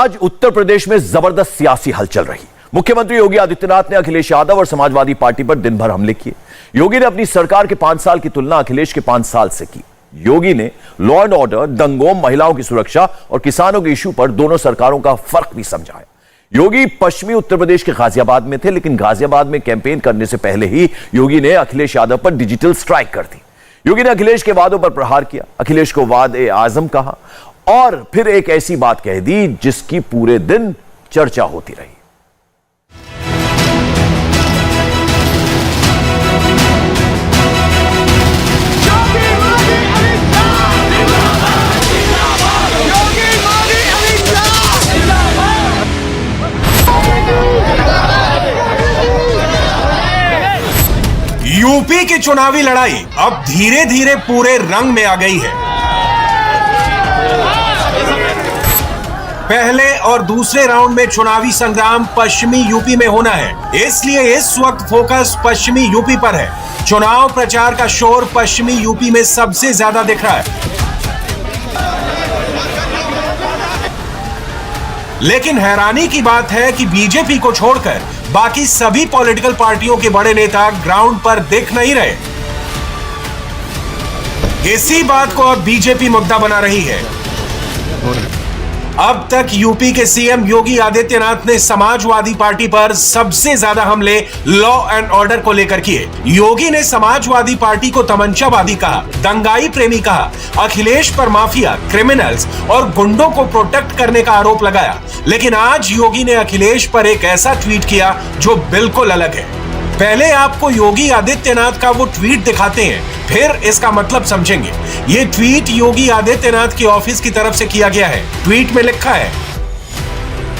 आज उत्तर प्रदेश में जबरदस्त सियासी हलचल रही। मुख्यमंत्री योगी आदित्यनाथ ने अखिलेश यादव और समाजवादी पार्टी पर दिन भर हमले किए। योगी ने अपनी सरकार के 5 साल की तुलना अखिलेश के 5 साल से की। योगी ने लॉ एंड ऑर्डर, दंगों, महिलाओं की सुरक्षा और किसानों के इशू पर दोनों सरकारों का फर्क भी समझाया। योगी पश्चिमी उत्तर प्रदेश के गाजियाबाद में थे, लेकिन गाजियाबाद में कैंपेन करने से पहले ही योगी ने अखिलेश यादव पर डिजिटल स्ट्राइक कर दी। योगी ने अखिलेश के वादों पर प्रहार किया, अखिलेश को वादे आजम कहा और फिर एक ऐसी बात कह दी जिसकी पूरे दिन चर्चा होती रही। यूपी की चुनावी लड़ाई अब धीरे धीरे पूरे रंग में आ गई है। पहले और दूसरे राउंड में चुनावी संग्राम पश्चिमी यूपी में होना है, इसलिए इस वक्त फोकस पश्चिमी यूपी पर है। चुनाव प्रचार का शोर पश्चिमी यूपी में सबसे ज्यादा दिख रहा है। लेकिन हैरानी की बात है कि बीजेपी को छोड़कर बाकी सभी पॉलिटिकल पार्टियों के बड़े नेता ग्राउंड पर दिख नहीं रहे। इसी बात को अब बीजेपी मुद्दा बना रही है। अब तक यूपी के सीएम योगी आदित्यनाथ ने समाजवादी पार्टी पर सबसे ज्यादा हमले लॉ एंड ऑर्डर को लेकर किए। योगी ने समाजवादी पार्टी को तमंचावादी कहा, दंगाई प्रेमी कहा, अखिलेश पर माफिया, क्रिमिनल्स और गुंडों को प्रोटेक्ट करने का आरोप लगाया। लेकिन आज योगी ने अखिलेश पर एक ऐसा ट्वीट किया जो बिल्कुल अलग है। पहले आपको योगी आदित्यनाथ का वो ट्वीट दिखाते हैं, फिर इसका मतलब समझेंगे। ये ट्वीट योगी आदित्यनाथ की ऑफिस की तरफ से किया गया है। ट्वीट में लिखा है,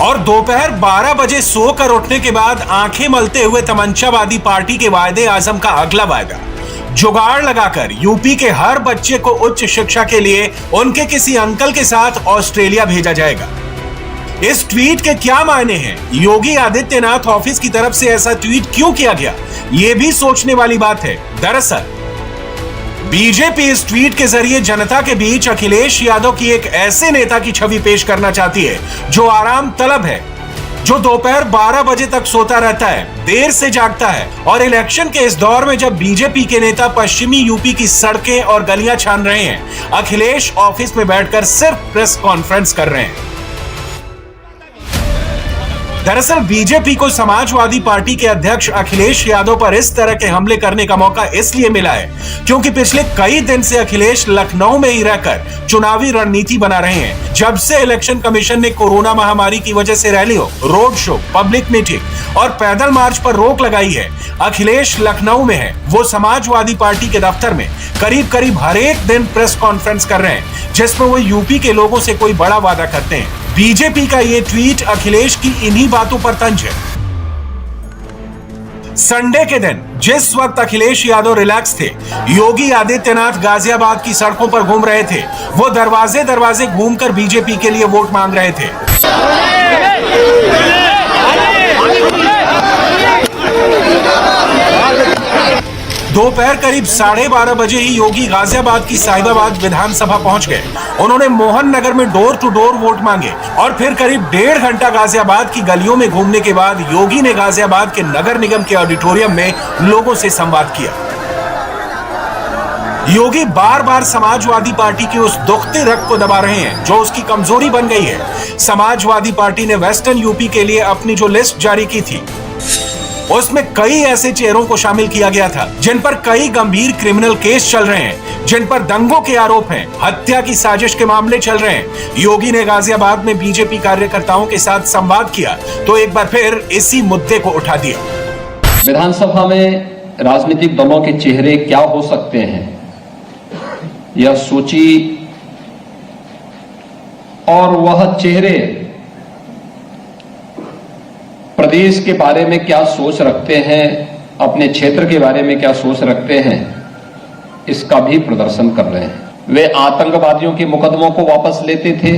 और दोपहर 12 बजे सोकर उठने के बाद आंखें मलते हुए तमंचावादी पार्टी के वायदे आजम का अगला वायदा, जुगाड़ लगाकर यूपी के हर बच्चे को उच्च शिक्षा के लिए उनके किसी अंकल के साथ ऑस्ट्रेलिया भेजा जाएगा। इस ट्वीट के क्या मायने हैं? योगी आदित्यनाथ ऑफिस की तरफ से ऐसा ट्वीट क्यों किया गया? यह भी सोचने वाली बात है। दरअसल बीजेपी इस ट्वीट के जरिए जनता के बीच अखिलेश यादव की एक ऐसे नेता की छवि पेश करना चाहती है जो आराम तलब है, जो दोपहर 12 बजे तक सोता रहता है, देर से जागता है और इलेक्शन के इस दौर में जब बीजेपी के नेता पश्चिमी यूपी की सड़कें और गलियां छान रहे हैं, अखिलेश ऑफिस में बैठकर सिर्फ प्रेस कॉन्फ्रेंस कर रहे हैं। दरअसल बीजेपी को समाजवादी पार्टी के अध्यक्ष अखिलेश यादव पर इस तरह के हमले करने का मौका इसलिए मिला है क्योंकि पिछले कई दिन से अखिलेश लखनऊ में ही रहकर चुनावी रणनीति बना रहे हैं। जब से इलेक्शन कमीशन ने कोरोना महामारी की वजह से रैलियों, रोड शो, पब्लिक मीटिंग और पैदल मार्च पर रोक लगाई है, अखिलेश लखनऊ में है। वो समाजवादी पार्टी के दफ्तर में करीब हर एक दिन प्रेस कॉन्फ्रेंस कर रहे हैं जिसमें वो यूपी के लोगों से कोई बड़ा वादा करते हैं। बीजेपी का ये ट्वीट अखिलेश की इन्हीं बातों पर तंज है। संडे के दिन जिस वक्त अखिलेश यादव रिलैक्स थे, योगी आदित्यनाथ गाजियाबाद की सड़कों पर घूम रहे थे। वो दरवाजे दरवाजे घूमकर बीजेपी के लिए वोट मांग रहे थे। दोपहर करीब 12:30 बजे ही योगी गाजियाबाद की साहिबाबाद विधानसभा पहुंच गए। उन्होंने मोहन नगर में डोर टू डोर वोट मांगे और फिर करीब 1.5 घंटा गाजियाबाद की गलियों में घूमने के बाद योगी ने गाजियाबाद के नगर निगम के ऑडिटोरियम में लोगों से संवाद किया। योगी बार बार समाजवादी पार्टी की उस दुखते रग को दबा रहे हैं जो उसकी कमजोरी बन गई है। समाजवादी पार्टी ने वेस्टर्न यूपी के लिए अपनी जो लिस्ट जारी की थी, उसमें कई ऐसे चेहरों को शामिल किया गया था जिन पर कई गंभीर क्रिमिनल केस चल रहे हैं, जिन पर दंगों के आरोप हैं, हत्या की साजिश के मामले चल रहे हैं। योगी ने गाजियाबाद में बीजेपी कार्यकर्ताओं के साथ संवाद किया तो एक बार फिर इसी मुद्दे को उठा दिया। विधानसभा में राजनीतिक दलों के चेहरे क्या हो सकते हैं, यह सोची और वह चेहरे प्रदेश के बारे में क्या सोच रखते हैं, अपने क्षेत्र के बारे में क्या सोच रखते हैं, इसका भी प्रदर्शन कर रहे हैं। वे आतंकवादियों के मुकदमों को वापस लेते थे,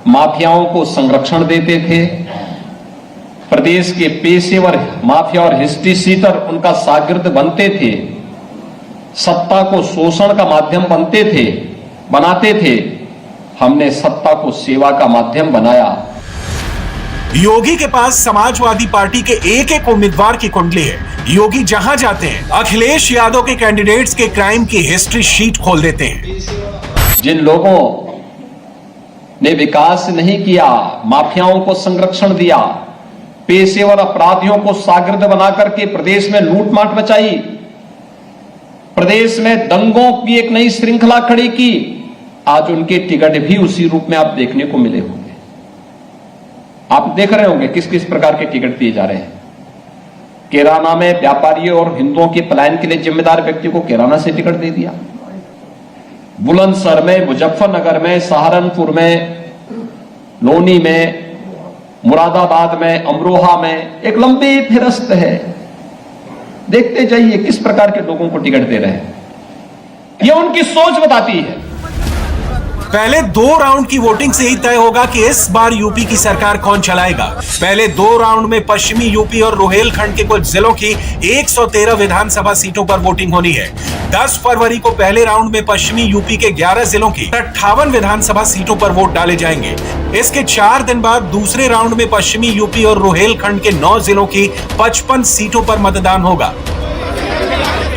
माफियाओं को संरक्षण देते थे, प्रदेश के पेशेवर माफिया और हिस्ट्री सीटर उनका शागिर्द बनते थे, सत्ता को शोषण का माध्यम बनाते थे, हमने सत्ता को सेवा का माध्यम बनाया। योगी के पास समाजवादी पार्टी के एक उम्मीदवार की कुंडली है। योगी जहां जाते हैं अखिलेश यादव के कैंडिडेट्स के क्राइम की हिस्ट्री शीट खोल देते हैं। जिन लोगों ने विकास नहीं किया, माफियाओं को संरक्षण दिया, पेशेवर अपराधियों को शागिर्द बनाकर के प्रदेश में लूटमाट मचाई, प्रदेश में दंगों की एक नई श्रृंखला खड़ी की, आज उनके टिकट भी उसी रूप में आप देखने को मिले होंगे। आप देख रहे होंगे किस किस प्रकार के टिकट दिए जा रहे हैं। किराना में व्यापारियों और हिंदुओं के पलायन के लिए जिम्मेदार व्यक्ति को किराना से टिकट दे दिया। बुलंदशहर में, मुजफ्फरनगर में, सहारनपुर में, लोनी में, मुरादाबाद में, अमरोहा में एक लंबी फेहरिस्त है। देखते जाइए किस प्रकार के लोगों को टिकट दे रहे हैं। यह उनकी सोच बताती है। पहले 2 राउंड की वोटिंग से ही तय होगा कि इस बार यूपी की सरकार कौन चलाएगा। पहले 2 राउंड में पश्चिमी यूपी और रोहेलखंड के कुछ जिलों की 113 विधानसभा सीटों पर वोटिंग होनी है। 10 फरवरी को पहले राउंड में पश्चिमी यूपी के 11 जिलों की 58 विधानसभा सीटों पर वोट डाले जाएंगे। इसके 4 दिन बाद दूसरे राउंड में पश्चिमी यूपी और रोहेलखंड के 9 जिलों की 55 सीटों पर मतदान होगा।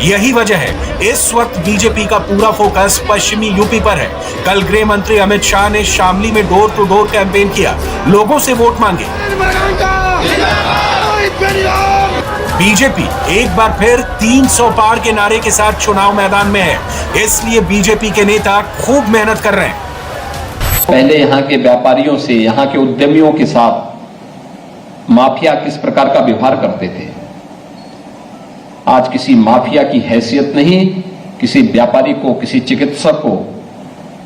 यही वजह है इस वक्त बीजेपी का पूरा फोकस पश्चिमी यूपी पर है। कल गृह मंत्री अमित शाह ने शामली में डोर टू डोर कैंपेन किया, लोगों से वोट मांगे। बीजेपी एक बार फिर 300 पार के नारे के साथ चुनाव मैदान में है, इसलिए बीजेपी के नेता खूब मेहनत कर रहे हैं। पहले यहाँ के व्यापारियों से, यहाँ के उद्यमियों के साथ माफिया किस प्रकार का व्यवहार करते थे, आज किसी माफिया की हैसियत नहीं, किसी व्यापारी को, किसी चिकित्सक को,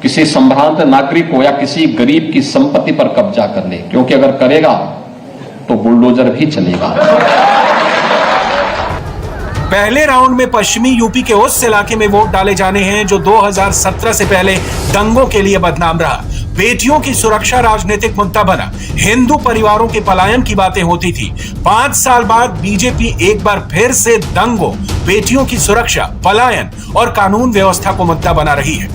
किसी संभ्रांत नागरिक को या किसी गरीब की संपत्ति पर कब्जा कर ले, क्योंकि अगर करेगा तो बुलडोजर भी चलेगा। पहले राउंड में पश्चिमी यूपी के उस इलाके में वोट डाले जाने हैं जो 2017 से पहले दंगों के लिए बदनाम रहा। बेटियों की सुरक्षा राजनीतिक मुद्दा बना, हिंदू परिवारों के पलायन की बातें होती थी। 5 साल बाद बीजेपी एक बार फिर से दंगों, बेटियों की सुरक्षा, पलायन और कानून व्यवस्था को मुद्दा बना रही है।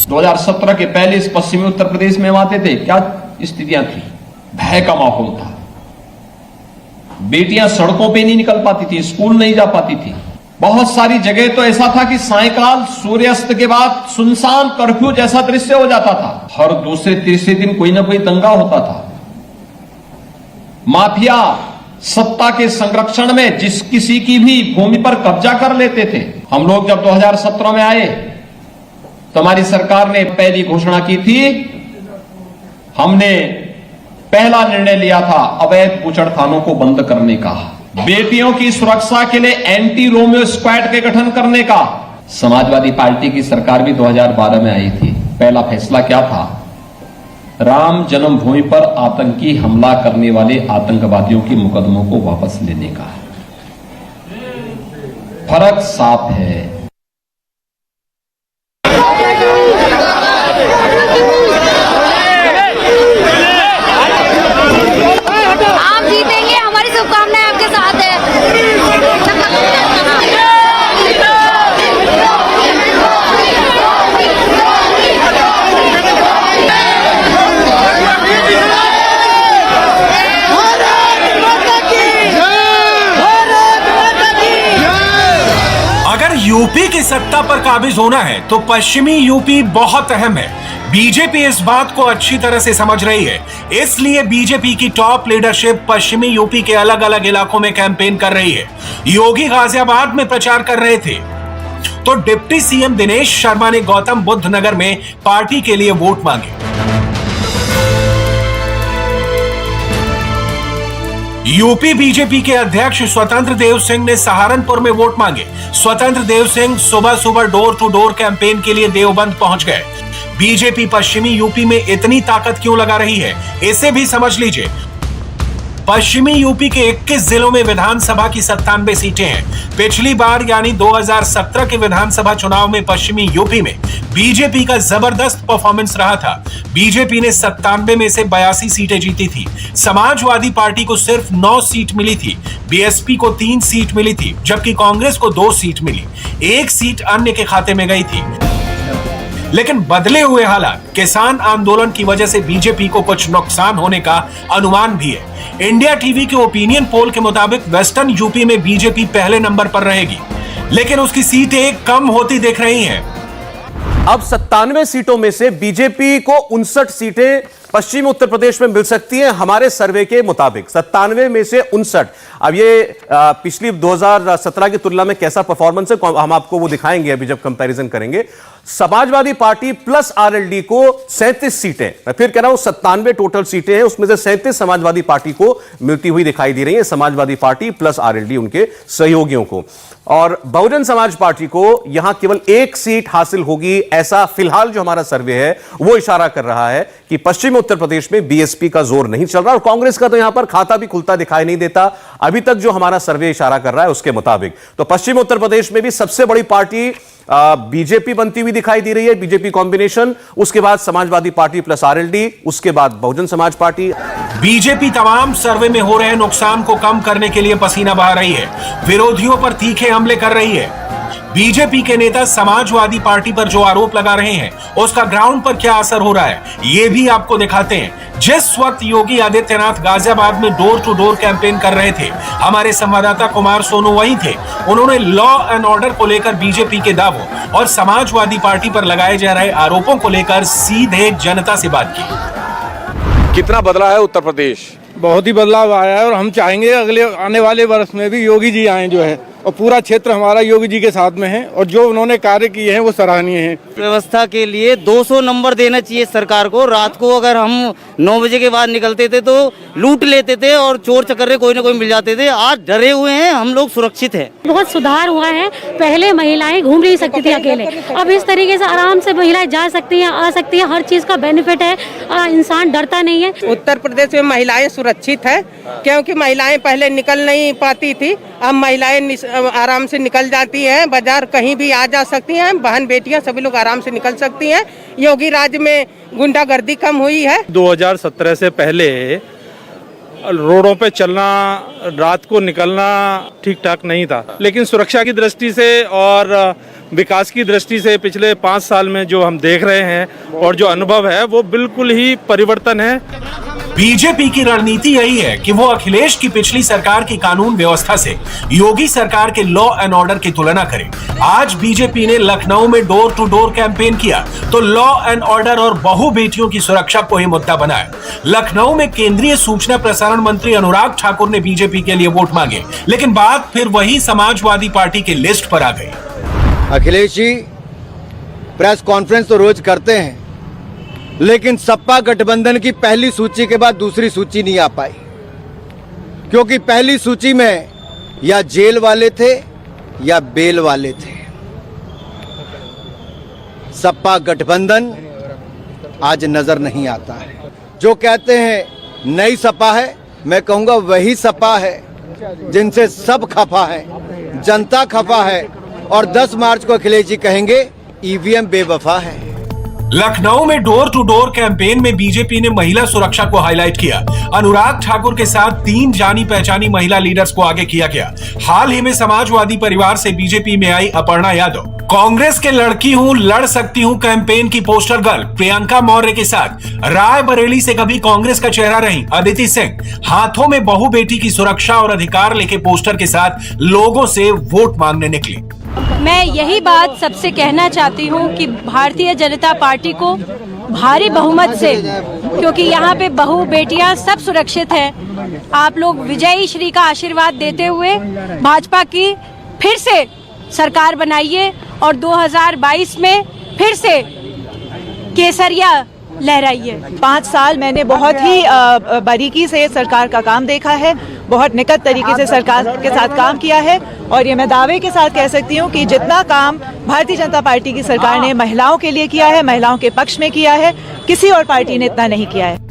2017 के पहले इस पश्चिमी उत्तर प्रदेश में आते थे, क्या स्थितियां थी? भय का माहौल था। बेटियां सड़कों पे नहीं निकल पाती थी, स्कूल नहीं जा पाती थी। बहुत सारी जगह तो ऐसा था कि सायंकाल सूर्यास्त के बाद सुनसान कर्फ्यू जैसा दृश्य हो जाता था। हर दूसरे तीसरे दिन कोई ना कोई दंगा होता था। माफिया सत्ता के संरक्षण में जिस किसी की भी भूमि पर कब्जा कर लेते थे। हम लोग जब 2017 में आए तो हमारी सरकार ने पहली घोषणा की थी, हमने पहला निर्णय लिया था अवैध बूचड़खानों को बंद करने का, बेटियों की सुरक्षा के लिए एंटी रोमियो स्क्वाड के गठन करने का। समाजवादी पार्टी की सरकार भी 2012 में आई थी। पहला फैसला क्या था? राम जन्मभूमि पर आतंकी हमला करने वाले आतंकवादियों के मुकदमों को वापस लेने का। फर्क साफ है। आप जीतेंगे, हमारी शुभकामनाएं आपके साथ है। अगर यूपी की सत्ता पर काबिज होना है तो पश्चिमी यूपी बहुत अहम है। बीजेपी इस बात को अच्छी तरह से समझ रही है, इसलिए बीजेपी की टॉप लीडरशिप पश्चिमी यूपी के अलग अलग इलाकों में कैंपेन कर रही है। योगी गाजियाबाद में प्रचार कर रहे थे तो डिप्टी सीएम दिनेश शर्मा ने गौतम बुद्ध नगर में पार्टी के लिए वोट मांगे। यूपी बीजेपी के अध्यक्ष स्वतंत्र देव सिंह ने सहारनपुर में वोट मांगे। स्वतंत्र देव सिंह सुबह सुबह डोर टू डोर कैंपेन के लिए देवबंद पहुंच गए। बीजेपी पश्चिमी यूपी में इतनी ताकत क्यों लगा रही है, इसे भी समझ लीजिए। पश्चिमी यूपी के 21 जिलों में विधानसभा की 97 सीटें हैं। पिछली बार यानी 2017 के विधानसभा चुनाव में पश्चिमी यूपी में बीजेपी का जबरदस्त परफॉर्मेंस रहा था। बीजेपी ने 97 में से 82 सीटें जीती थी। समाजवादी पार्टी को सिर्फ 9 सीट मिली थी, बीएसपी को 3 सीट मिली थी, जबकि कांग्रेस को 2 सीट मिली। 1 सीट अन्य के खाते में गई थी। लेकिन बदले हुए हालात, किसान आंदोलन की वजह से बीजेपी को कुछ नुकसान होने का अनुमान भी है। इंडिया टीवी के ओपिनियन पोल के मुताबिक वेस्टर्न यूपी में बीजेपी पहले नंबर पर रहेगी, लेकिन उसकी सीटें कम होती दिख रही हैं। अब 97 सीटों में से बीजेपी को 59 सीटें पश्चिमी उत्तर प्रदेश में मिल सकती हैं हमारे सर्वे के मुताबिक। 97 में से 59। अब ये पिछली 2017 की तुलना में कैसा परफॉर्मेंस है हम आपको वो दिखाएंगे अभी जब कंपैरिजन करेंगे। समाजवादी पार्टी प्लस आरएलडी को 37 सीटें, मैं फिर कह रहा हूं 97 टोटल सीटें हैं, उसमें से 37 समाजवादी पार्टी को मिलती हुई दिखाई दे रही है, समाजवादी पार्टी प्लस आरएलडी उनके सहयोगियों को। और बहुजन समाज पार्टी को यहां केवल 1 सीट हासिल होगी, ऐसा फिलहाल जो हमारा सर्वे है वो इशारा कर रहा है कि पश्चिमी उत्तर प्रदेश में बीएसपी का जोर नहीं चल रहा और कांग्रेस का तो यहां पर खाता भी खुलता दिखाई नहीं देता अभी तक, जो हमारा सर्वे इशारा कर रहा है उसके मुताबिक। तो पश्चिमी उत्तर प्रदेश में भी सबसे बड़ी पार्टी बीजेपी बनती हुई दिखाई दे रही है, बीजेपी कॉम्बिनेशन, उसके बाद समाजवादी पार्टी प्लस आरएलडी, उसके बाद बहुजन समाज पार्टी। बीजेपी तमाम सर्वे में हो रहे नुकसान को कम करने के लिए पसीना बहा रही है, विरोधियों पर तीखे हमले कर रही है। बीजेपी के नेता समाजवादी पार्टी पर जो आरोप लगा रहे हैं उसका ग्राउंड पर क्या असर हो रहा है ये भी आपको दिखाते हैं। जिस वक्त योगी आदित्यनाथ गाजियाबाद में डोर टू डोर कैंपेन कर रहे थे, हमारे संवाददाता कुमार सोनू वहीं थे। उन्होंने लॉ एंड ऑर्डर को लेकर बीजेपी के दावों और समाजवादी पार्टी पर लगाए जा रहे आरोपों को लेकर सीधे जनता से बात की। कितना बदला है उत्तर प्रदेश? बहुत ही बदलाव आया है और हम चाहेंगे अगले आने वाले वर्ष में भी योगी जी आए जो है, और पूरा क्षेत्र हमारा योगी जी के साथ में है और जो उन्होंने कार्य किए हैं वो सराहनीय है। व्यवस्था के लिए 200 नंबर देना चाहिए सरकार को। रात को अगर हम 9 बजे के बाद निकलते थे तो लूट लेते थे और चोर चक्कर कोई ना कोई मिल जाते थे। आज डरे हुए हैं, हम लोग सुरक्षित हैं। बहुत सुधार हुआ है। पहले महिलाएं घूम नहीं सकती थी अकेले, अब इस तरीके से आराम से महिलाएं जा सकती हैं, आ सकती हैं, हर चीज का बेनिफिट है, इंसान डरता नहीं है। उत्तर प्रदेश में महिलाएं सुरक्षित है क्योंकि महिलाएं पहले निकल नहीं पाती थी, अब महिलाएं आराम से निकल जाती हैं, बाजार कहीं भी आ जा सकती हैं, बहन बेटियां सभी लोग आराम से निकल सकती हैं। योगी राज में गुंडागर्दी कम हुई है। 2017 से पहले रोडों पे चलना, रात को निकलना ठीक ठाक नहीं था, लेकिन सुरक्षा की दृष्टि से और विकास की दृष्टि से पिछले 5 साल में जो हम देख रहे हैं और जो अनुभव है वो बिल्कुल ही परिवर्तन है। बीजेपी की रणनीति यही है कि वो अखिलेश की पिछली सरकार की कानून व्यवस्था से योगी सरकार के लॉ एंड ऑर्डर की तुलना करे। आज बीजेपी ने लखनऊ में डोर टू डोर कैंपेन किया तो लॉ एंड ऑर्डर और बहु बेटियों की सुरक्षा को ही मुद्दा बनाया। लखनऊ में केंद्रीय सूचना प्रसारण मंत्री अनुराग ठाकुर ने बीजेपी के लिए वोट मांगे, लेकिन बात फिर वही समाजवादी पार्टी की लिस्ट पर आ गई। अखिलेश जी प्रेस कॉन्फ्रेंस तो रोज करते हैं, लेकिन सपा गठबंधन की पहली सूची के बाद दूसरी सूची नहीं आ पाई, क्योंकि पहली सूची में या जेल वाले थे या बेल वाले थे। सपा गठबंधन आज नजर नहीं आता है। जो कहते हैं नई सपा है, मैं कहूंगा वही सपा है जिनसे सब खफा है, जनता खफा है, और 10 मार्च को अखिलेश जी कहेंगे ईवीएम बेवफा है। लखनऊ में डोर टू डोर कैंपेन में बीजेपी ने महिला सुरक्षा को हाईलाइट किया। अनुराग ठाकुर के साथ 3 जानी पहचानी महिला लीडर्स को आगे किया गया। हाल ही में समाजवादी परिवार से बीजेपी में आई अपर्णा यादव, कांग्रेस के लड़की हूं लड़ सकती हूं कैंपेन की पोस्टर गर्ल प्रियंका मौर्य के साथ रायबरेली से कभी कांग्रेस का चेहरा रही अदिति सिंह, हाथों में बहु बेटी की सुरक्षा और अधिकार लेके पोस्टर के साथ लोगों से वोट मांगने निकली। मैं यही बात सबसे कहना चाहती हूँ कि भारतीय जनता पार्टी को भारी बहुमत से, क्योंकि यहाँ पे बहू बेटियां सब सुरक्षित हैं, आप लोग विजयी श्री का आशीर्वाद देते हुए भाजपा की फिर से सरकार बनाइए और 2022 में फिर से केसरिया लहराइए। 5 साल मैंने बहुत ही बारीकी से सरकार का काम देखा है, बहुत निकट तरीके से सरकार के साथ काम किया है, और ये मैं दावे के साथ कह सकती हूँ कि जितना काम भारतीय जनता पार्टी की सरकार ने महिलाओं के लिए किया है, महिलाओं के पक्ष में किया है, किसी और पार्टी ने इतना नहीं किया है।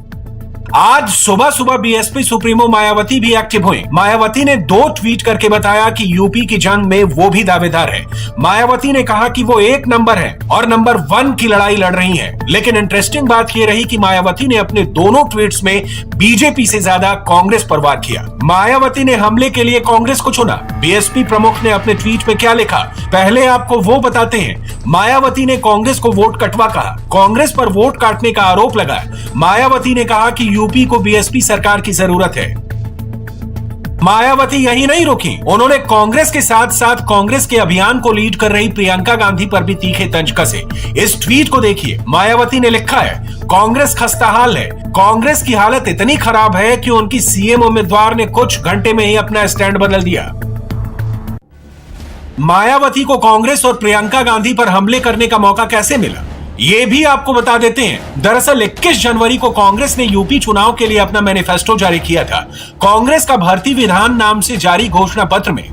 आज सुबह सुबह बीएसपी सुप्रीमो मायावती भी एक्टिव हुई। मायावती ने 2 ट्वीट करके बताया कि यूपी की जंग में वो भी दावेदार है। मायावती ने कहा कि वो 1 नंबर है और नंबर 1 की लड़ाई लड़ रही है। लेकिन इंटरेस्टिंग बात ये रही कि मायावती ने अपने दोनों ट्वीट्स में बीजेपी से ज्यादा कांग्रेस पर वार किया। मायावती ने हमले के लिए कांग्रेस को चुना। बीएसपी प्रमुख ने अपने ट्वीट में क्या लिखा, पहले आपको वो बताते हैं। मायावती ने कांग्रेस को वोट कटवा कहा, कांग्रेस पर वोट काटने का आरोप लगाया। मायावती ने कहा कि यूपी को बीएसपी सरकार की जरूरत है। मायावती यही नहीं रुकी, उन्होंने कांग्रेस के साथ साथ कांग्रेस के अभियान को लीड कर रही प्रियंका गांधी पर भी तीखे तंज कसे। इस ट्वीट को देखिए, मायावती ने लिखा है, कांग्रेस खस्ताहाल है। कांग्रेस की हालत इतनी खराब है कि उनकी सीएम उम्मीदवार ने कुछ घंटे में ही अपना स्टैंड बदल दिया। मायावती को कांग्रेस और प्रियंका गांधी पर हमले करने का मौका कैसे मिला, ये भी आपको बता देते हैं। दरअसल 21 जनवरी को कांग्रेस ने यूपी चुनाव के लिए अपना मैनिफेस्टो जारी किया था। कांग्रेस का भारतीय विधान नाम से जारी घोषणा पत्र में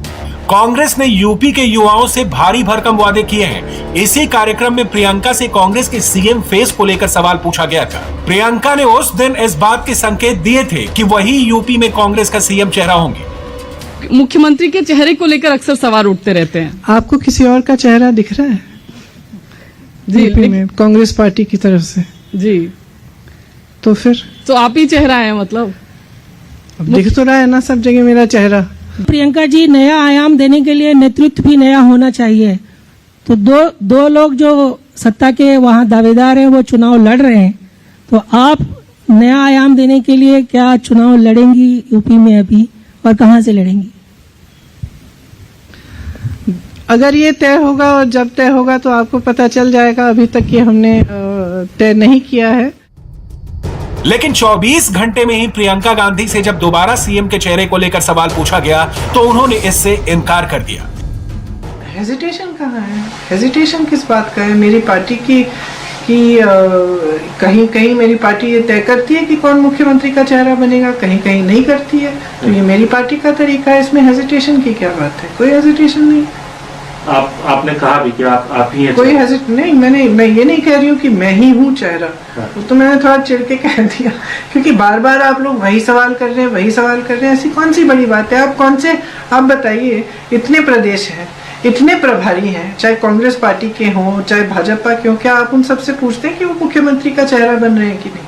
कांग्रेस ने यूपी के युवाओं से भारी भरकम वादे किए हैं। इसी कार्यक्रम में प्रियंका से कांग्रेस के सीएम फेस को लेकर सवाल पूछा गया था। प्रियंका ने उस दिन इस बात के संकेत दिए थे कि वही यूपी में कांग्रेस का सीएम चेहरा होंगे। मुख्यमंत्री के चेहरे को लेकर अक्सर सवाल उठते रहते हैं। आपको किसी और का चेहरा दिख रहा है यूपी में कांग्रेस पार्टी की तरफ से? जी, तो फिर तो आप ही चेहरा है, मतलब अब दिख तो रहा है ना सब जगह मेरा चेहरा। प्रियंका जी, नया आयाम देने के लिए नेतृत्व भी नया होना चाहिए। तो दो लोग जो सत्ता के वहां दावेदार हैं वो चुनाव लड़ रहे हैं, तो आप नया आयाम देने के लिए क्या चुनाव लड़ेंगी यूपी में अभी, और कहां से लड़ेंगी? अगर ये तय होगा और जब तय होगा तो आपको पता चल जाएगा। अभी तक ये हमने तय नहीं किया है। लेकिन 24 घंटे में ही प्रियंका गांधी से जब दोबारा सीएम के चेहरे को लेकर सवाल पूछा गया तो उन्होंने इससे इनकार कर दिया। हेजिटेशन कहाँ है? हेजिटेशन किस बात का है? मेरी पार्टी की कहीं कहीं मेरी पार्टी ये तय करती है कि कौन मुख्यमंत्री का चेहरा बनेगा, कहीं कहीं नहीं करती है। तो ये मेरी पार्टी का तरीका है, इसमें हेजिटेशन की क्या बात है? कोई हेजिटेशन नहीं। आपने कहा भी कि आप ही हैं। कोई हेजिट नहीं, मैं ये नहीं कह रही हूँ कि मैं ही हूँ चेहरा। वो तो मैंने थोड़ा चिढ़ के कह दिया, क्योंकि बार बार आप लोग वही सवाल कर रहे हैं, ऐसी कौन सी बड़ी बात है? आप बताइए, इतने प्रदेश हैं, इतने प्रभारी हैं, चाहे कांग्रेस पार्टी के हों चाहे भाजपा के हों, क्या आप उन सबसे पूछते हैं कि वो मुख्यमंत्री का चेहरा बन रहे हैं कि नहीं?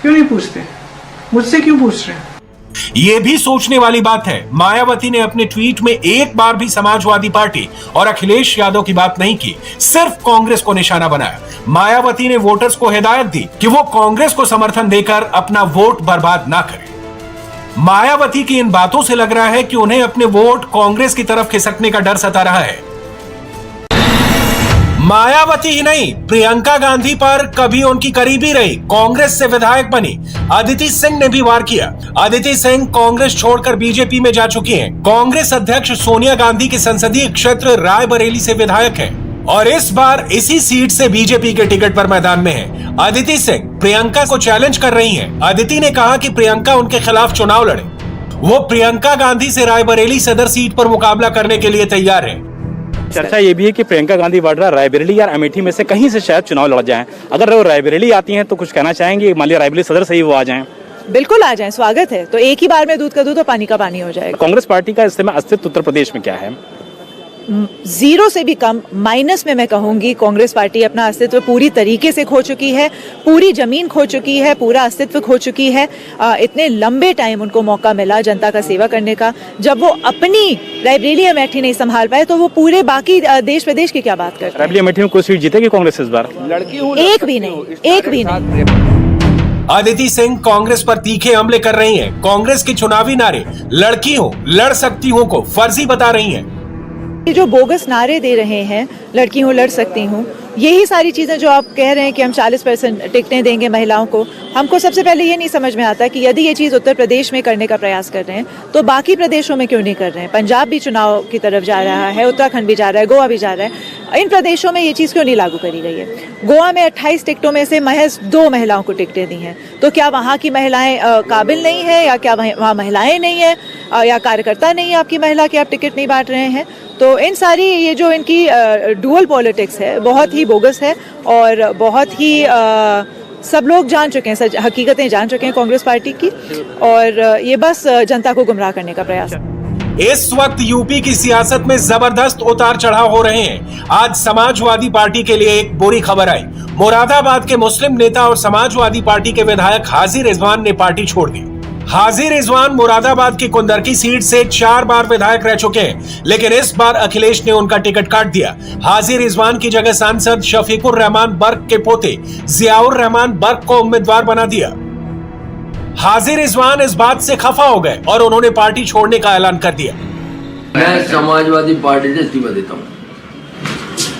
क्यों नहीं पूछते? मुझसे क्यों पूछ रहे हैं? ये भी सोचने वाली बात है। मायावती ने अपने ट्वीट में एक बार भी समाजवादी पार्टी और अखिलेश यादव की बात नहीं की, सिर्फ कांग्रेस को निशाना बनाया। मायावती ने वोटर्स को हिदायत दी कि वो कांग्रेस को समर्थन देकर अपना वोट बर्बाद ना करें। मायावती की इन बातों से लग रहा है कि उन्हें अपने वोट कांग्रेस की तरफ खिसकने का डर सता रहा है। मायावती ही नहीं, प्रियंका गांधी पर कभी उनकी करीबी रही, कांग्रेस से विधायक बनी अदिति सिंह ने भी वार किया। अदिति सिंह कांग्रेस छोड़कर बीजेपी में जा चुकी हैं। कांग्रेस अध्यक्ष सोनिया गांधी के संसदीय क्षेत्र रायबरेली से विधायक हैं और इस बार इसी सीट से बीजेपी के टिकट पर मैदान में है। अदिति सिंह प्रियंका को चैलेंज कर रही हैं। अदिति ने कहा कि प्रियंका उनके खिलाफ चुनाव लड़े। वो प्रियंका गांधी से रायबरेली सदर सीट पर मुकाबला करने के लिए तैयार है। चर्चा ये भी है कि प्रियंका गांधी वाड्रा रायबरेली या अमेठी में से कहीं से शायद चुनाव लड़ जाएं। अगर वो रायबरेली आती हैं तो कुछ कहना चाहेंगे, मान लिया रायबरेली सदर से ही वो आ जाएं? बिल्कुल आ जाएं, स्वागत है। तो एक ही बार में दूध का दूध और पानी का पानी हो जाएगा। कांग्रेस पार्टी का इस समय अस्तित्व उत्तर प्रदेश में क्या है? जीरो से भी कम, माइनस में मैं कहूंगी। कांग्रेस पार्टी अपना अस्तित्व पूरी तरीके से खो चुकी है, पूरी जमीन खो चुकी है, पूरा अस्तित्व खो चुकी है। इतने लंबे टाइम उनको मौका मिला जनता का सेवा करने का, जब वो अपनी रायबरेली अमेठी नहीं संभाल पाए तो वो पूरे बाकी देश प्रदेश की क्या बात करते हैं? रायबरेली अमेठी में कोई सीट जीतेगी कांग्रेस इस बार? एक भी नहीं। अदिति सिंह कांग्रेस पर तीखे हमले कर रही हैं। कांग्रेस के चुनावी नारे लड़की हूं, लड़ सकती हूं को फर्जी बता रही हैं। ये जो बोगस नारे दे रहे हैं, लड़की हूँ लड़ सकती हूँ, यही सारी चीजें जो आप कह रहे हैं कि हम 40% टिकटें देंगे महिलाओं को, हमको सबसे पहले ये नहीं समझ में आता कि यदि ये चीज उत्तर प्रदेश में करने का प्रयास कर रहे हैं तो बाकी प्रदेशों में क्यों नहीं कर रहे हैं? पंजाब भी चुनाव की तरफ जा रहा है, उत्तराखंड भी जा रहा है, गोवा भी जा रहा है। इन प्रदेशों में ये चीज क्यों नहीं लागू करी गई है? गोवा में 28 टिकटों में से महज 2 महिलाओं को टिकटें दी हैं। तो क्या वहाँ की महिलाएं काबिल नहीं है, या क्या वहाँ महिलाएं नहीं है, या कार्यकर्ता नहीं है आपकी महिला कि आप टिकट नहीं बांट रहे हैं? तो इन सारी ये जो इनकी डुअल पॉलिटिक्स है बहुत ही बोगस है और बहुत ही सब लोग जान चुके हैं, सच हकीकतें जान चुके हैं कांग्रेस पार्टी की, और ये बस जनता को गुमराह करने का प्रयास है। इस वक्त यूपी की सियासत में जबरदस्त उतार चढ़ाव हो रहे हैं। आज समाजवादी पार्टी के लिए एक बुरी खबर आई। मुरादाबाद के मुस्लिम नेता और समाजवादी पार्टी के विधायक हाजी रिजवान ने पार्टी छोड़ दी। हाजी रिजवान मुरादाबाद की कुंदरकी सीट से 4 बार विधायक रह चुके हैं, लेकिन इस बार अखिलेश ने उनका टिकट काट दिया। हाजी रिजवान की जगह सांसद शफीकुर रहमान बर्क के पोते जियाउर रहमान बर्क को उम्मीदवार बना दिया। हाजी रिजवान इस बात से खफा हो गए और उन्होंने पार्टी छोड़ने का ऐलान कर दिया। मैं समाजवादी पार्टी से इस्तीफा देता हूँ।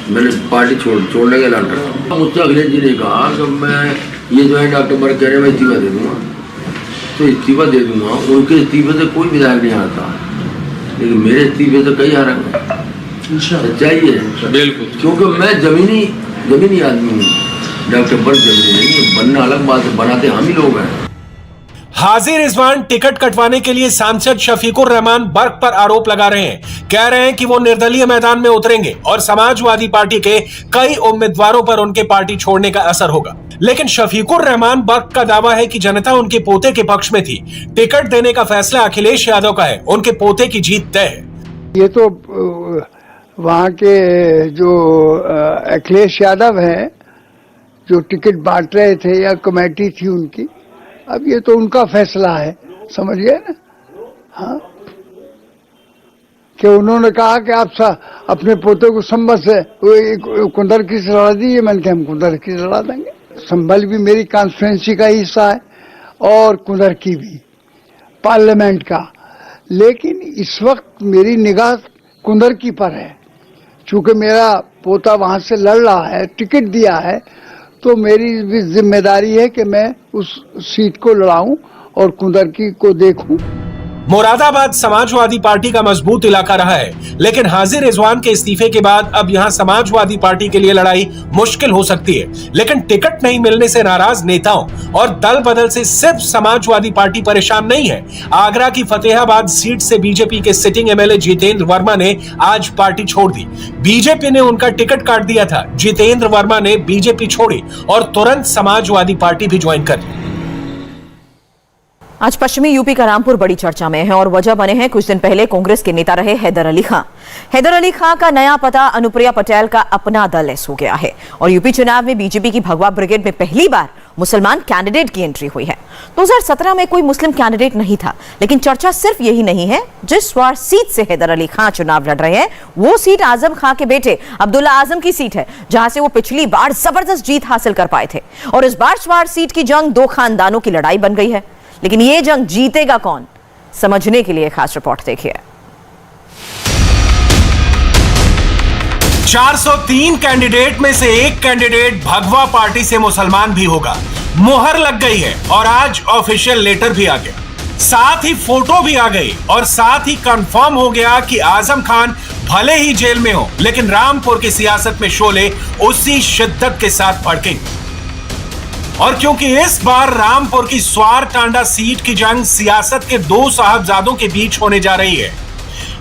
मैंने पार्टी छोड़ने का ऐलान करता हूँ। मुझसे अखिलेश जी ने कहा कि मैं ये जो है डॉक्टर बर्क कह रहे हैं मैं इस्तीफा दे दूंगा, तो इस्तीफा दे दूंगा। उनके इस्तीफे से कोई विधायक नहीं आता, लेकिन मेरे इस्तीफे से कई आ रहे हैं। सच्चाई है बिल्कुल, क्योंकि मैं जमीनी आदमी हूँ। डॉक्टर बर्क जमीनी नहीं है, बनना अलग बात है, बनाते हम ही लोग हैं। हाजी रिजवान टिकट कटवाने के लिए सांसद शफीकुर रहमान बर्क पर आरोप लगा रहे हैं। कह रहे हैं कि वो निर्दलीय मैदान में उतरेंगे और समाजवादी पार्टी के कई उम्मीदवारों पर उनके पार्टी छोड़ने का असर होगा। लेकिन शफीकुर रहमान बर्क का दावा है कि जनता उनके पोते के पक्ष में थी। टिकट देने का फैसला अखिलेश यादव का है, उनके पोते की जीत तय है। ये तो वहाँ के जो अखिलेश यादव हैं, जो टिकट बांट रहे थे या कमेटी थी उनकी, अब ये तो उनका फैसला है, समझ गए ना। हाँ, कि उन्होंने कहा कि आप अपने पोते को संभल से कुंदरकी से लड़ा दीजिए। मैंने कहा हम कुंदरकी से लड़ा देंगे। संभल भी मेरी कॉन्स्टिट्यूएंसी का हिस्सा है और कुंदरकी भी पार्लियामेंट का, लेकिन इस वक्त मेरी निगाह कुंदरकी पर है। चूंकि मेरा पोता वहां से लड़ रहा है, टिकट दिया है, तो मेरी भी जिम्मेदारी है कि मैं उस सीट को लड़ाऊं और कुंदरकी को देखूं। मुरादाबाद समाजवादी पार्टी का मजबूत इलाका रहा है, लेकिन हाजी रिजवान के इस्तीफे के बाद अब यहां समाजवादी पार्टी के लिए लड़ाई मुश्किल हो सकती है। लेकिन टिकट नहीं मिलने से नाराज नेताओं और दल बदल से सिर्फ समाजवादी पार्टी परेशान नहीं है। आगरा की फतेहाबाद सीट से बीजेपी के सिटिंग एमएलए जितेंद्र वर्मा ने आज पार्टी छोड़ दी। बीजेपी ने उनका टिकट काट दिया था। जितेंद्र वर्मा ने बीजेपी छोड़ी और तुरंत समाजवादी पार्टी भी ज्वाइन कर ली। आज पश्चिमी यूपी का रामपुर बड़ी चर्चा में है और वजह बने हैं कुछ दिन पहले कांग्रेस के नेता रहे हैदर अली खां। हैदर अली खां का नया पता अनुप्रिया पटेल का अपना दल ऐस हो गया है और यूपी चुनाव में बीजेपी की भगवा ब्रिगेड में पहली बार मुसलमान कैंडिडेट की एंट्री हुई है। 2017 में कोई मुस्लिम कैंडिडेट नहीं था, लेकिन चर्चा सिर्फ यही नहीं है। जिस वार सीट से हैदर अली खां चुनाव लड़ रहे हैं वो सीट आजम खां के बेटे अब्दुल्ला आजम की सीट है, जहां से वो पिछली बार जबरदस्त जीत हासिल कर पाए थे। और इस बार स्वार सीट की जंग दो खानदानों की लड़ाई बन गई है। लेकिन ये जंग जीतेगा कौन, समझने के लिए खास रिपोर्ट देखिए। 403 कैंडिडेट में से एक कैंडिडेट भगवा पार्टी से मुसलमान भी होगा। मुहर लग गई है और आज ऑफिशियल लेटर भी आ गया, साथ ही फोटो भी आ गई और साथ ही कंफर्म हो गया कि आजम खान भले ही जेल में हो, लेकिन रामपुर की सियासत में शोले उसी शिद्दत के साथ भड़केंगे। और क्योंकि इस बार रामपुर की स्वार टांडा सीट की जंग सियासत के दो साहबजादों के बीच होने जा रही है।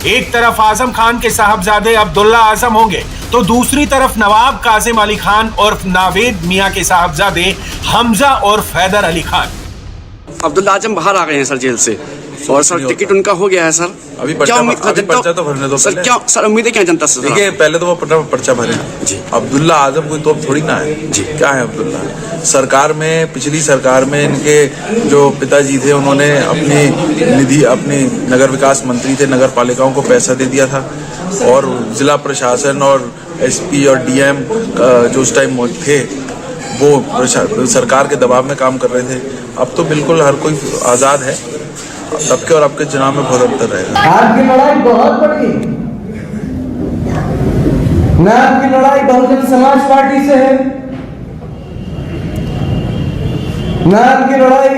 एक तरफ आजम खान के साहबजादे अब्दुल्ला आजम होंगे, तो दूसरी तरफ नवाब कासिम अली खान और नावेद मियां के साहबजादे हमजा और हैदर अली खान। अब्दुल्ला आजम बाहर आ गए हैं सर जेल से, और सर टिकट उनका हो गया है सर। अभी पर्चा तो भरने दो सर। क्या सर उम्मीदें क्या जनता से? देखिए पहले तो वो पर्चा भरे जी। अब्दुल्ला आजम कोई तो थोड़ी ना है जी। क्या है अब्दुल्ला? सरकार में, पिछली सरकार में इनके जो पिताजी थे उन्होंने अपनी निधि, अपनी नगर विकास मंत्री थे, नगर पालिकाओं को पैसा दे दिया था और जिला प्रशासन और एसपी और डीएम जो उस टाइम थे वो सरकार के दबाव में काम कर रहे थे। अब तो बिल्कुल हर कोई आज़ाद है। तब के और आपके चुनाव में बहुत अंतर रहेगा। आपकी लड़ाई बहुत बड़ी है ना, आपकी लड़ाई बहुजन समाज पार्टी से है ना, आपकी लड़ाई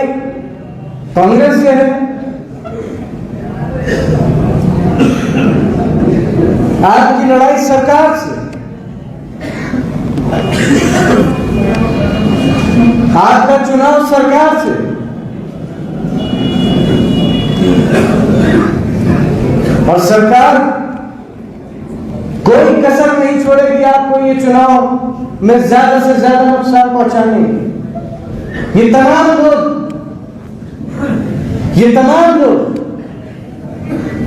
कांग्रेस से है। आपकी लड़ाई सरकार से, आपका चुनाव सरकार से। और सरकार कोई कसर नहीं छोड़ेगी आपको ये चुनाव में ज्यादा से ज्यादा नुकसान पहुंचाने। ये तमाम लोग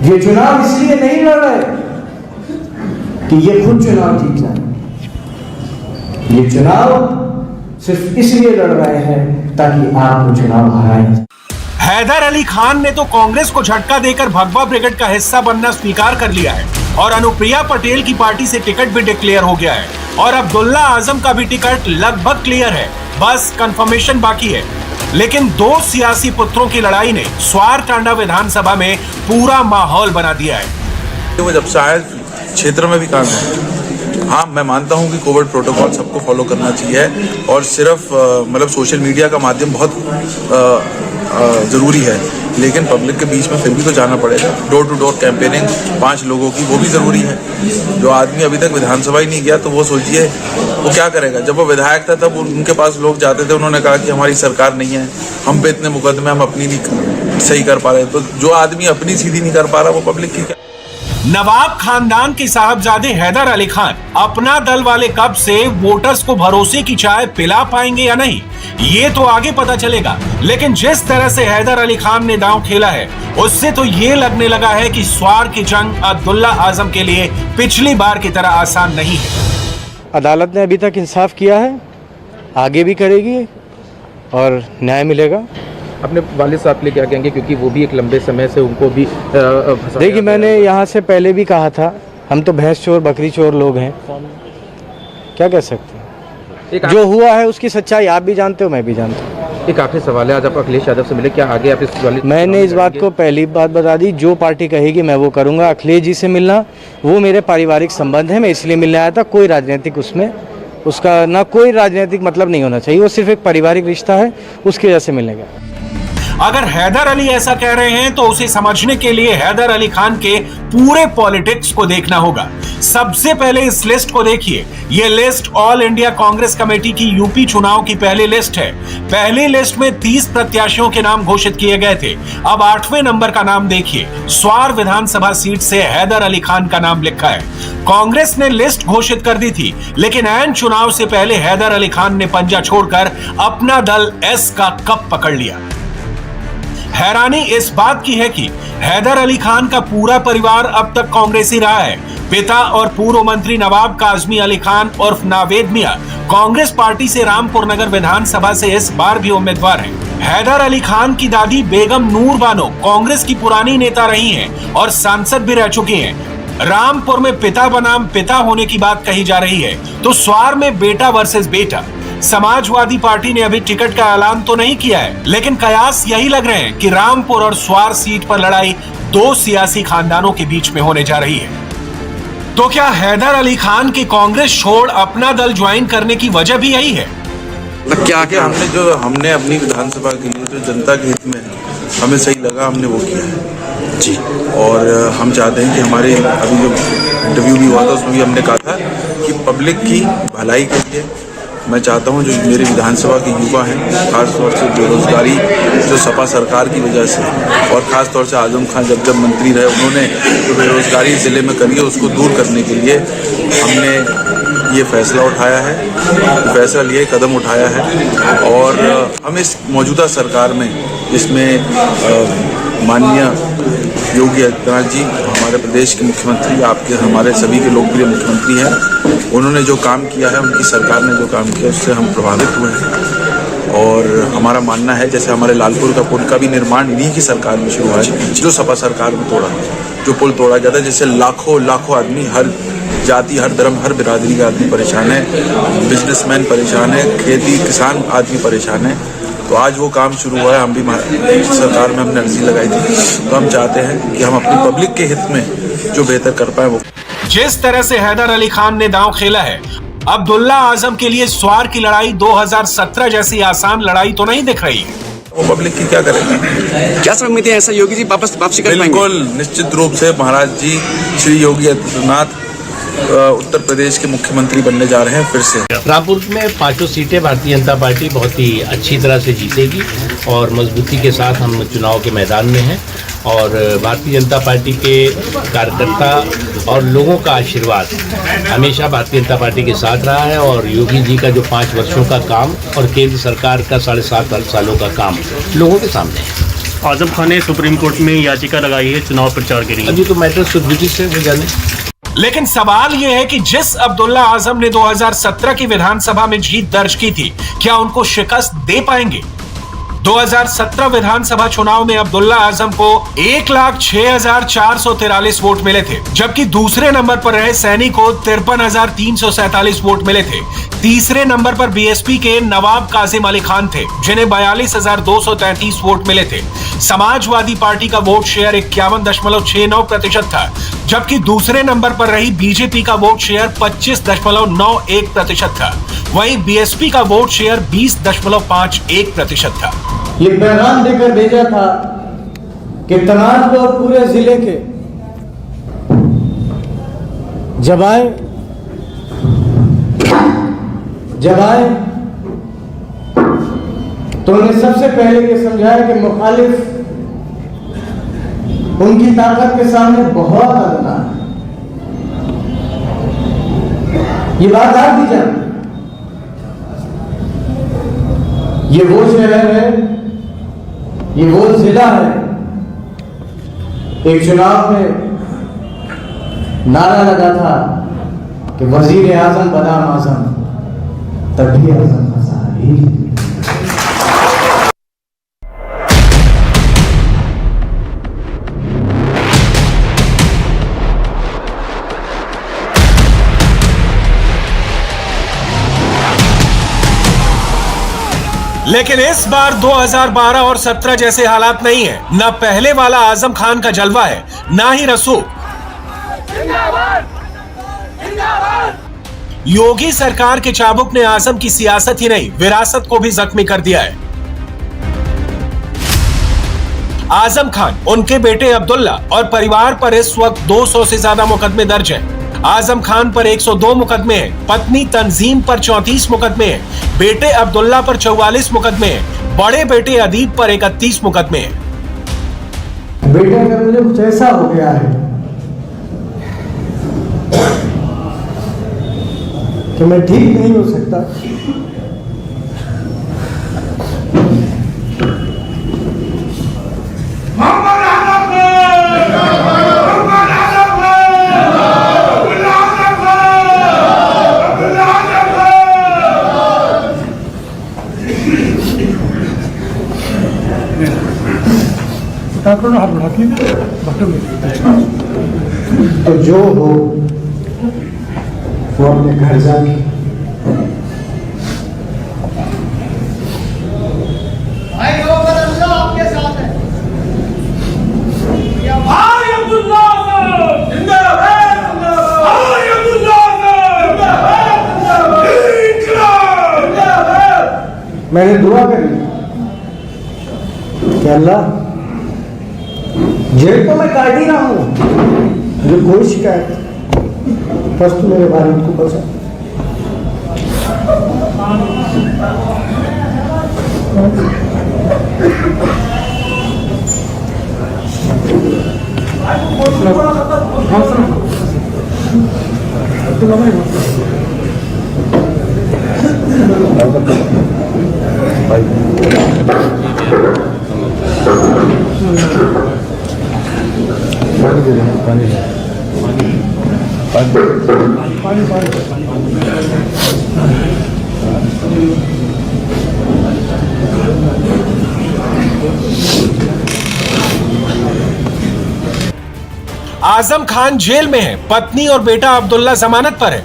ये चुनाव इसलिए नहीं लड़ रहे कि ये खुद चुनाव जीत जाए, ये चुनाव सिर्फ इसलिए लड़ रहे हैं ताकि आप चुनाव हराएं। हैदर अली खान ने तो कांग्रेस को झटका देकर भगवा ब्रिगेड का हिस्सा बनना स्वीकार कर लिया है और अनुप्रिया पटेल की पार्टी से टिकट भी डिक्लेयर हो गया है और अब्दुल्ला आजम का भी टिकट लगभग क्लियर है, बस कंफर्मेशन बाकी है। लेकिन दो सियासी पुत्रों की लड़ाई ने स्वार टांडा विधानसभा में पूरा माहौल बना दिया है। वो जब से आए क्षेत्र में भी काम है। हाँ, मैं मानता हूँ कि कोविड प्रोटोकॉल सबको फॉलो करना चाहिए और सिर्फ मतलब सोशल मीडिया का माध्यम बहुत ज़रूरी है, लेकिन पब्लिक के बीच में फिर भी तो जाना पड़ेगा। डोर टू डोर कैंपेनिंग 5 लोगों की वो भी ज़रूरी है। जो आदमी अभी तक विधानसभा ही नहीं गया तो वो सोचिए वो क्या करेगा। जब वो विधायक था तब उनके पास लोग जाते थे, उन्होंने कहा कि हमारी सरकार नहीं है, हम पे इतने मुकदमे, हम अपनी नहीं सही कर पा रहे। तो जो आदमी अपनी सीधी नहीं कर पा रहा वो पब्लिक की क्या। नवाब खानदान के साहबजादे हैदर अली खान अपना दल वाले कब से वोटर्स को भरोसे की चाय पिला पाएंगे या नहीं, ये तो आगे पता चलेगा। लेकिन जिस तरह से हैदर अली खान ने दांव खेला है उससे तो ये लगने लगा है कि स्वार की जंग अब्दुल्ला आजम के लिए पिछली बार की तरह आसान नहीं है। अदालत ने अभी तक इंसाफ किया है, आगे भी करेगी और न्याय मिलेगा। अपने वालिद साहब के लिए क्या कहेंगे, क्योंकि वो भी एक लंबे समय से उनको भी देखिए, मैंने यहाँ से पहले भी कहा था, हम तो भैंस चोर बकरी चोर लोग हैं, क्या कह सकते हैं। जो हुआ है उसकी सच्चाई आप भी जानते हो, मैं भी जानता हूँ। एक आखिरी सवाल है, आज आप अखिलेश यादव से मिले, क्या आगे आप इस वाले? मैंने इस बात को पहली बात बता दी, जो पार्टी कहेगी मैं वो करूँगा। अखिलेश जी से मिलना वो मेरे पारिवारिक संबंध है, मैं इसलिए मिलने आया था। कोई राजनीतिक उसमें उसका ना कोई राजनीतिक मतलब नहीं होना चाहिए, वो सिर्फ एक पारिवारिक रिश्ता है, उसकी वजह से मिलने गया। अगर हैदर अली ऐसा कह रहे हैं तो उसे समझने के लिए हैदर अली खान के पूरे पॉलिटिक्स को देखना होगा। सबसे पहले इस लिस्ट को देखिए। ये list all India Congress committee की यूपी चुनाव की पहली लिस्ट है। पहली लिस्ट में 30 प्रत्याशियों के नाम घोषित किए गए थे। अब 8वें नंबर का नाम देखिए। स्वार विधानसभा सीट से हैदर अली खान का नाम लिखा है। कांग्रेस ने लिस्ट घोषित कर दी थी, लेकिन ऐन चुनाव से पहले हैदर अली खान ने पंजा छोड़कर अपना दल एस का कप पकड़ लिया। हैरानी इस बात की है कि हैदर अली खान का पूरा परिवार अब तक कांग्रेसी रहा है। पिता और पूर्व मंत्री नवाब काजमी अली खान उर्फ नावेद मियां कांग्रेस पार्टी से रामपुर नगर विधानसभा से इस बार भी उम्मीदवार हैं। हैदर अली खान की दादी बेगम नूर बानो कांग्रेस की पुरानी नेता रही हैं और सांसद भी रह चुकी हैं। रामपुर में पिता बनाम पिता होने की बात कही जा रही है, तो स्वार में बेटा वर्सेस बेटा। समाजवादी पार्टी ने अभी टिकट का ऐलान तो नहीं किया है, लेकिन कयास यही लग रहे हैं कि रामपुर और स्वार सीट पर लड़ाई दो सियासी खानदानों के बीच में होने जा रही है। तो क्या हैदर अली खान की कांग्रेस छोड़ अपना दल ज्वाइन करने की वजह भी यही है? क्या हमने अपनी विधानसभा के लिए जो जनता के हित में हमें सही लगा, हमने वो किया है जी। और हम चाहते हैं कि हमारे अभी जो इंटरव्यू भी हुआ था उसमें भी हमने कहा था कि पब्लिक की भलाई के लिए मैं चाहता हूं जो मेरे विधानसभा के युवा हैं, खासतौर से बेरोजगारी जो सपा सरकार की वजह से और ख़ासतौर से आजम खान जब मंत्री रहे उन्होंने जो बेरोजगारी ज़िले में करी है उसको दूर करने के लिए हमने ये फैसला उठाया है, फैसला लिए कदम उठाया है। और हम इस मौजूदा सरकार में जिसमें माननीय योगी आदित्यनाथ जी हमारे प्रदेश के मुख्यमंत्री, आपके हमारे सभी के लोकप्रिय मुख्यमंत्री हैं, उन्होंने जो काम किया है, उनकी सरकार ने जो काम किया उससे हम प्रभावित हुए हैं। और हमारा मानना है जैसे हमारे लालपुर का पुल का भी निर्माण इन्हीं की सरकार में शुरू हुआ है, जो सपा सरकार में तोड़ा, जो पुल तोड़ा गया था, जिससे लाखों आदमी, हर जाति, हर धर्म, हर बिरादरी का आदमी परेशान है, बिजनेसमैन परेशान है, खेती किसान आदमी परेशान है। तो आज वो काम शुरू हुआ है। हम भी सरकार में हमने अर्जी लगाई थी, तो हम चाहते हैं कि हम अपनी पब्लिक के हित में जो बेहतर कर पाए वो। जिस तरह से हैदर अली खान ने दांव खेला है, अब्दुल्ला आजम के लिए स्वार की लड़ाई 2017 जैसी आसान लड़ाई तो नहीं दिख रही है। वो पब्लिक की क्या करेगा? क्या समझते हैं ऐसा योगी जी वापसी कर पाएंगे? बिल्कुल निश्चित रूप से महाराज जी श्री योगी आदित्यनाथ उत्तर प्रदेश के मुख्यमंत्री बनने जा रहे हैं फिर से। रामपुर में 5 सीटें भारतीय जनता पार्टी बहुत ही अच्छी तरह से जीतेगी और मजबूती के साथ हम चुनाव के मैदान में हैं और भारतीय जनता पार्टी के कार्यकर्ता और लोगों का आशीर्वाद हमेशा भारतीय जनता पार्टी के साथ रहा है और योगी जी का जो 5 वर्षों का काम और केंद्र सरकार का 7.5 सालों का काम लोगों के सामने है। आजम खान ने सुप्रीम कोर्ट में याचिका लगाई है चुनाव प्रचार के लिए। अभी तो मैटर सुब्रजीत से जाने। लेकिन सवाल यह है कि जिस अब्दुल्ला आजम ने 2017 की विधानसभा में जीत दर्ज की थी, क्या उनको शिकस्त दे पाएंगे? 2017 विधानसभा चुनाव में अब्दुल्ला आजम को 1,06,443 वोट मिले थे, जबकि दूसरे नंबर पर रहे सैनी को 53,347 वोट मिले थे। तीसरे नंबर पर बीएसपी के नवाब काजिम अली खान थे, जिन्हें 42,233 वोट मिले थे। समाजवादी पार्टी का वोट शेयर 51.69% था, जबकि दूसरे नंबर पर रही बीजेपी का वोट शेयर 25.91% था। वहीं बीएसपी का वोट शेयर 20.51% था। ये पैगाम देकर भेजा था कि तनाज और पूरे जिले के जब आए तो उन्हें सबसे पहले ये समझाया कि मुखालिफ उनकी ताकत के सामने बहुत अदना है। ये बात आप भी जानते, ये वो शहर है, ये वो जिला है, एक चुनाव में नारा लगा था कि वजीर आजम बदाम आजम, तभी आजम हजारी। लेकिन इस बार 2012 और 17 जैसे हालात नहीं है। न पहले वाला आजम खान का जलवा है, ना ही रसूख। योगी सरकार के चाबुक ने आजम की सियासत ही नहीं, विरासत को भी जख्मी कर दिया है। आजम खान, उनके बेटे अब्दुल्ला और परिवार पर इस वक्त 200 से ज्यादा मुकदमे दर्ज हैं। आजम खान पर 102 मुकदमे हैं, पत्नी तंजीम पर 34 मुकदमे हैं, बेटे अब्दुल्ला पर 44 मुकदमे हैं, बड़े बेटे अदीब पर 31 मुकदमे हैं। बेटे अगर मुझे कुछ ऐसा हो गया है कि मैं ठीक नहीं हो सकता, तो जो हो वो अपने घर जाके आपके साथ है। मैंने दुआ करी कि अल्लाह, जेल तो मैं काट ही रहा हूं, मुझे कोई शिकायत, बस तू मेरे वालिद को बचा। आजम खान जेल में है, पत्नी और बेटा अब्दुल्ला जमानत पर है।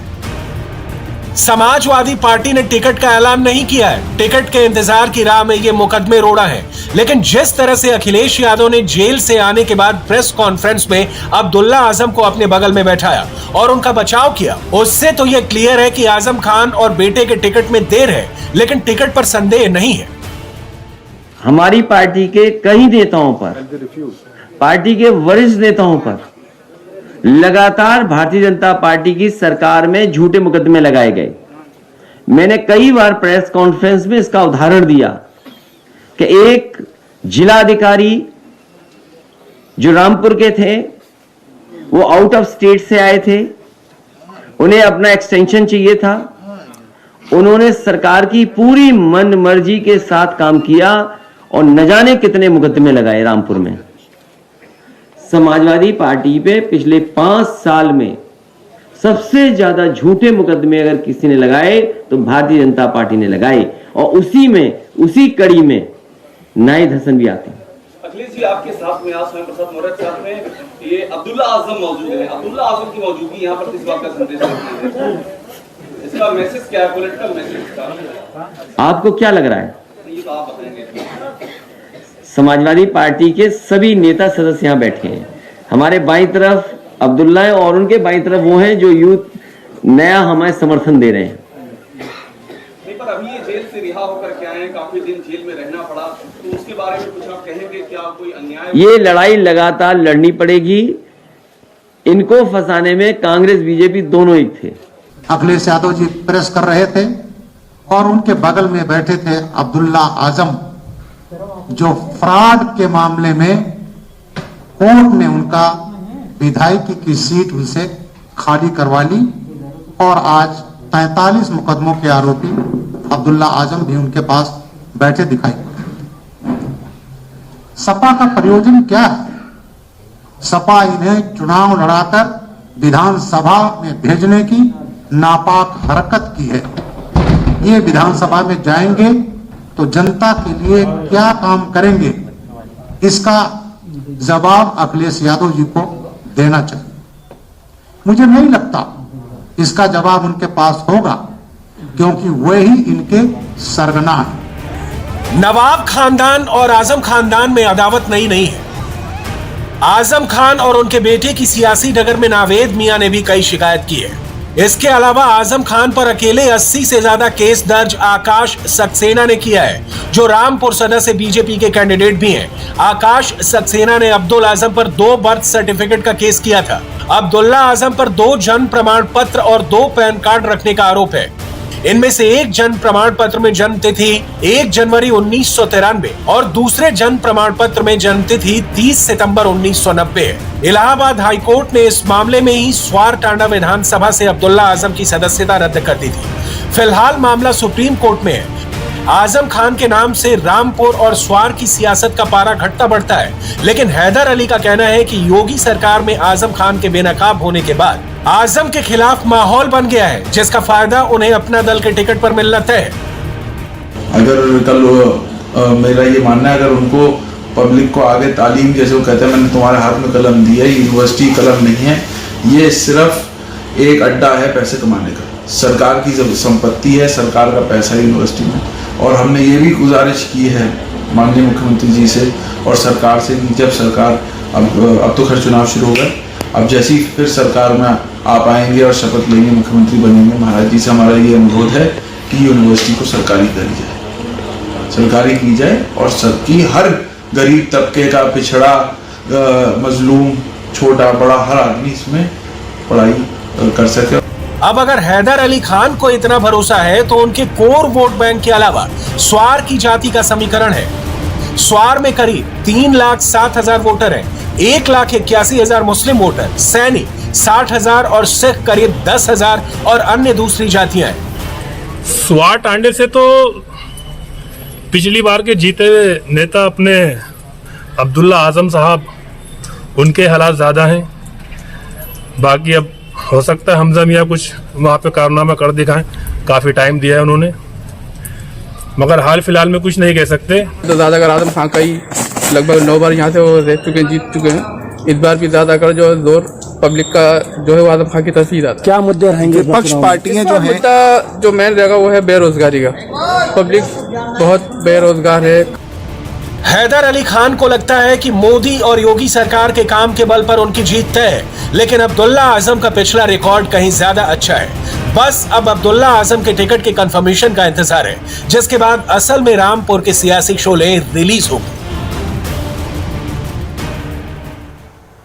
समाजवादी पार्टी ने टिकट का ऐलान नहीं किया है। टिकट के इंतजार की राह में ये मुकदमे रोड़ा है। लेकिन जिस तरह से अखिलेश यादव ने जेल से आने के बाद प्रेस कॉन्फ्रेंस में अब्दुल्ला आजम को अपने बगल में बैठाया और उनका बचाव किया, उससे तो यह क्लियर है कि आजम खान और बेटे के टिकट में देर है, लेकिन टिकट पर संदेह नहीं है। हमारी पार्टी के कई नेताओं पर, पार्टी के वरिष्ठ नेताओं पर लगातार भारतीय जनता पार्टी की सरकार में झूठे मुकदमे लगाए गए। मैंने कई बार प्रेस कॉन्फ्रेंस में इसका उदाहरण दिया कि एक जिलाधिकारी जो रामपुर के थे, वो आउट ऑफ स्टेट से आए थे, उन्हें अपना एक्सटेंशन चाहिए था। उन्होंने सरकार की पूरी मन मर्जी के साथ काम किया और न जाने कितने मुकदमे लगाए रामपुर में। समाजवादी पार्टी पे पिछले 5 साल में सबसे ज्यादा झूठे मुकदमे अगर किसी ने लगाए तो भारतीय जनता पार्टी ने लगाए, और उसी कड़ी में नायद हसन भी आते हैं। अखिलेश जी, आपके साथ में आज स्वयं प्रसाद मौर्य के साथ में ये अब्दुल्ला आजम मौजूद है। अब्दुल्ला आजम की मौजूदगी यहाँ पर किस बात का संदेश देती है? इसका मैसेज क्या है, पॉलिटिकल मैसेज का? आपको क्या लग रहा है? ये तो आप बताएंगे। समाजवादी पार्टी के सभी नेता सदस्य यहाँ बैठे हैं। हमारे बाईं तरफ अब्दुल्ला है और उनके बाईं तरफ वो हैं जो यूथ नया हमारे समर्थन दे रहे हैं। नहीं, पर अभी ये जेल से रिहा होकर के आए हैं, काफी दिन जेल में रहना पड़ा, तो उसके बारे में कुछ आप कहेंगे? क्या कोई अन्याय? ये लड़ाई लगातार लड़नी पड़ेगी। इनको फंसाने में कांग्रेस बीजेपी दोनों एक थे। अखिलेश यादव जी प्रेस कर रहे थे और उनके बगल में बैठे थे अब्दुल्ला आजम, जो फ्रॉड के मामले में कोर्ट ने उनका विधायकी की सीट उनसे खाली करवा ली और आज 43 मुकदमों के आरोपी अब्दुल्ला आजम भी उनके पास बैठे दिखाई पड़े। सपा का प्रयोजन क्या है? सपा इन्हें चुनाव लड़ाकर विधानसभा में भेजने की नापाक हरकत की है। ये विधानसभा में जाएंगे तो जनता के लिए क्या काम करेंगे, इसका जवाब अखिलेश यादव जी को देना चाहिए। मुझे नहीं लगता इसका जवाब उनके पास होगा, क्योंकि वही इनके सरगना है। नवाब खानदान और आजम खानदान में अदावत नहीं है। आजम खान और उनके बेटे की सियासी डगर में नावेद मियां ने भी कई शिकायत की है। इसके अलावा आजम खान पर अकेले 80 से ज्यादा केस दर्ज आकाश सक्सेना ने किया है, जो रामपुर सदर से बीजेपी के कैंडिडेट भी हैं। आकाश सक्सेना ने अब्दुल आजम पर 2 बर्थ सर्टिफिकेट का केस किया था। अब्दुल्ला आजम पर 2 जन्म प्रमाण पत्र और 2 पैन कार्ड रखने का आरोप है। इनमें से एक जन्म प्रमाण पत्र में जन्म तिथि 1 जनवरी 1993 और दूसरे जन्म प्रमाण पत्र में जन्म तिथि 30 सितंबर 1990 है। इलाहाबाद हाईकोर्ट ने इस मामले में ही स्वार टांडा विधानसभा से अब्दुल्ला आजम की सदस्यता रद्द कर दी थी। फिलहाल मामला सुप्रीम कोर्ट में है। आजम खान के नाम से रामपुर और स्वार की सियासत का पारा घटता बढ़ता है, लेकिन हैदर अली का कहना है कि योगी सरकार में आजम खान के बेनकाब होने के बाद आजम के खिलाफ माहौल बन गया है, जिसका फायदा उन्हें अपना दल के टिकट पर मिलना तय है। अगर कल मेरा ये मानना है, अगर उनको पब्लिक को आगे तालीम, जैसे वो कहते हैं मैंने तुम्हारे हाथ में कलम दी है, यूनिवर्सिटी कलम नहीं है, ये सिर्फ एक अड्डा है पैसे कमाने का। सरकार की जब संपत्ति है, सरकार का पैसा यूनिवर्सिटी में, और हमने ये भी गुजारिश की है माननीय मुख्यमंत्री जी से और सरकार से कि जब सरकार अब तो खैर चुनाव शुरू होगा, अब जैसी फिर सरकार में आप आएंगे और शपथ लेंगे, मुख्यमंत्री बनेंगे, महाराज जी से हमारा ये अनुरोध है कि यूनिवर्सिटी को सरकारी करी जाए, सरकारी की जाए और सबकी हर गरीब तबके का, पिछड़ा, मजलूम, छोटा बड़ा हर आदमी इसमें पढ़ाई कर सके। अब अगर हैदर अली खान को इतना भरोसा है तो उनके कोर वोट बैंक के अलावा स्वार की जाति का समीकरण है। स्वार में करीब 3,07,000 वोटर हैं, 1,81,000 मुस्लिम वोटर, सैनी 60,000 और सिख करीब 10,000 और अन्य दूसरी जातियां हैं। स्वार टांडे से तो पिछली बार के जीते हुए नेता अपने अब्दुल्ला आजम साहब, उनके हालात ज्यादा हैं। बाकी अब हो सकता है हमजा मियां कुछ वहाँ पे कारनामा कर दिखाएं, काफ़ी टाइम दिया है उन्होंने, मगर हाल फिलहाल में कुछ नहीं कह सकते। तो ज़्यादातर आजम खान का ही लगभग 9 बार यहाँ से वो रह चुके हैं, जीत चुके हैं। इस बार भी ज़्यादातर जो जोर पब्लिक का जो है वो आजम खान की तरफ ही जाता। क्या मुद्दे रहेंगे? विपक्ष पार्टियां जो हैं, मुद्दा जो मेन रहेगा वो है बेरोजगारी का। पब्लिक बहुत बेरोजगार है। हैदर अली खान को लगता है कि मोदी और योगी सरकार के काम के बल पर उनकी जीत तय है, लेकिन अब्दुल्ला आजम का पिछला रिकॉर्ड कहीं ज्यादा अच्छा है। बस अब अब्दुल्ला आजम के टिकट के कंफर्मेशन का इंतजार है, जिसके बाद असल में रामपुर के सियासी शोले रिलीज होंगे।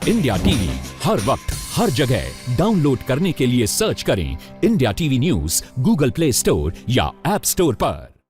इंडिया टीवी हर वक्त हर जगह डाउनलोड करने के लिए सर्च करें India TV news Google play store या ऐप स्टोर पर।